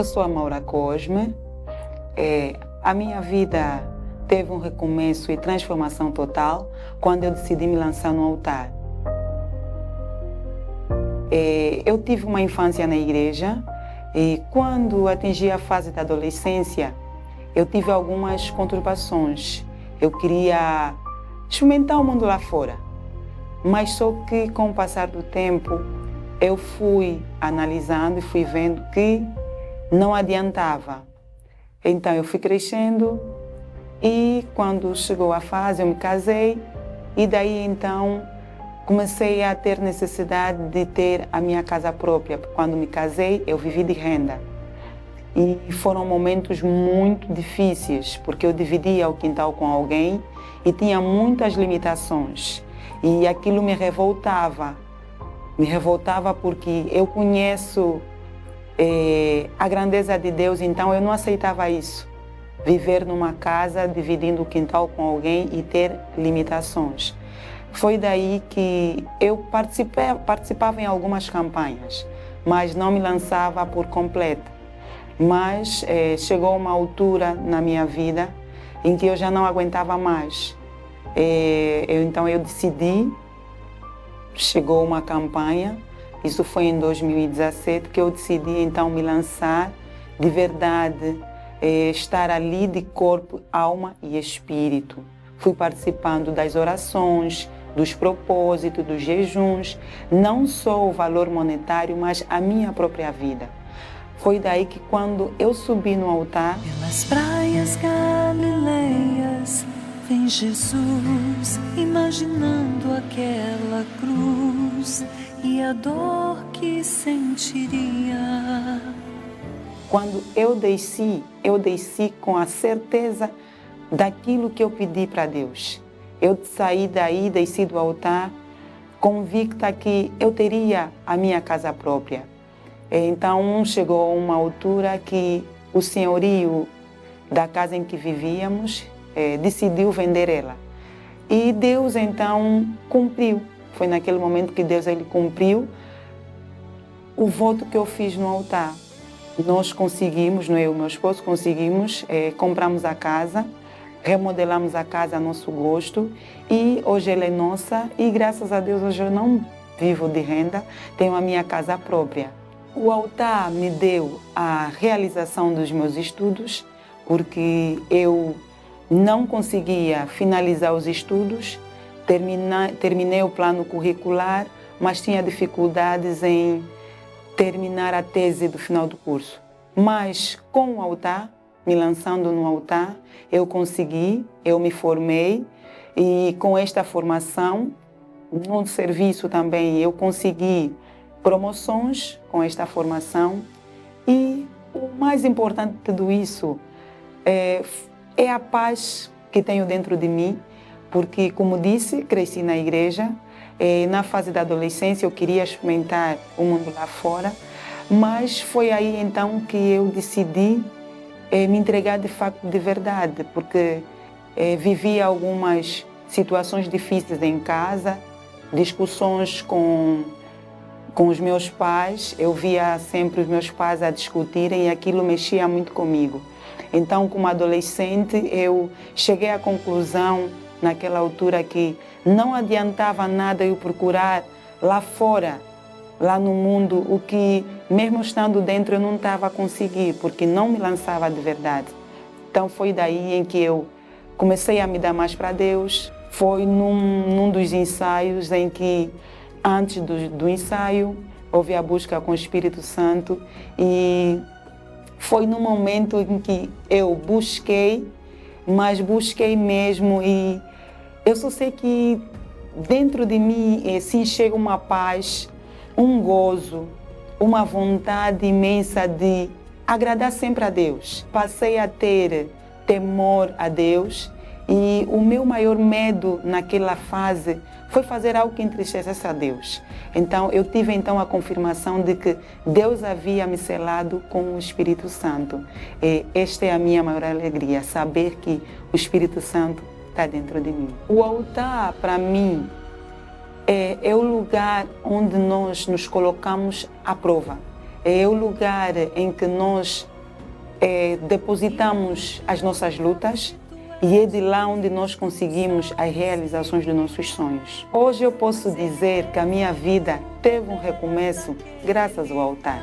Eu sou a Maura Cosme. A minha vida teve um recomeço e transformação total quando eu decidi me lançar no altar. Eu tive uma infância na igreja e quando atingi a fase da adolescência, eu tive algumas conturbações. Eu queria experimentar o mundo lá fora, mas só que com o passar do tempo eu fui analisando e fui vendo que não adiantava. Então eu fui crescendo e quando chegou a fase eu me casei e daí então comecei a ter necessidade de ter a minha casa própria. Quando me casei eu vivi de renda e foram momentos muito difíceis porque eu dividia o quintal com alguém e tinha muitas limitações e aquilo me revoltava porque eu conheço a grandeza de Deus, então eu não aceitava isso. Viver numa casa, dividindo o quintal com alguém e ter limitações. Foi daí que eu participava em algumas campanhas, mas não me lançava por completo. Mas chegou uma altura na minha vida em que eu já não aguentava mais. Então eu decidi, chegou uma campanha, isso foi em 2017, que eu decidi então me lançar de verdade, estar ali de corpo, alma e espírito. Fui participando das orações, dos propósitos, dos jejuns, não só o valor monetário, mas a minha própria vida. Foi daí que quando eu subi no altar... Pelas praias galileias vem Jesus, imaginando aquela cruz e a dor que sentiria. Quando eu desci com a certeza daquilo que eu pedi para Deus. Eu saí daí, desci do altar, convicta que eu teria a minha casa própria. Então chegou uma altura que o senhorio da casa em que vivíamos decidiu vender ela. E Deus então cumpriu. Foi naquele momento que Deus cumpriu o voto que eu fiz no altar. Nós conseguimos, eu e o meu esposo conseguimos, compramos a casa, remodelamos a casa a nosso gosto e hoje ela é nossa e graças a Deus hoje eu não vivo de renda, tenho a minha casa própria. O altar me deu a realização dos meus estudos porque eu não conseguia finalizar os estudos, terminei o plano curricular, mas tinha dificuldades em terminar a tese do final do curso. Mas com o altar, me lançando no altar, eu consegui, eu me formei e com esta formação, no serviço também, eu consegui promoções com esta formação e o mais importante de tudo isso é a paz que tenho dentro de mim, porque, como disse, cresci na igreja. Na fase da adolescência eu queria experimentar o mundo lá fora, mas foi aí então que eu decidi me entregar de facto de verdade, porque vivi algumas situações difíceis em casa, discussões com os meus pais, eu via sempre os meus pais a discutirem e aquilo mexia muito comigo. Então, como adolescente, eu cheguei à conclusão naquela altura que não adiantava nada eu procurar lá fora, lá no mundo, o que mesmo estando dentro eu não estava a conseguir, porque não me lançava de verdade. Então foi daí em que eu comecei a me dar mais para Deus. Foi num dos ensaios em que, antes do ensaio, houve a busca com o Espírito Santo e foi no momento em que eu busquei, mas busquei mesmo e eu só sei que dentro de mim se enxerga uma paz, um gozo, uma vontade imensa de agradar sempre a Deus. Passei a ter temor a Deus e o meu maior medo naquela fase foi fazer algo que entristecesse a Deus. Então eu tive então a confirmação de que Deus havia me selado com o Espírito Santo. E esta é a minha maior alegria, saber que o Espírito Santo está dentro de mim. O altar, para mim, é o lugar onde nós nos colocamos à prova. É o lugar em que nós depositamos as nossas lutas e é de lá onde nós conseguimos as realizações dos nossos sonhos. Hoje eu posso dizer que a minha vida teve um recomeço graças ao altar.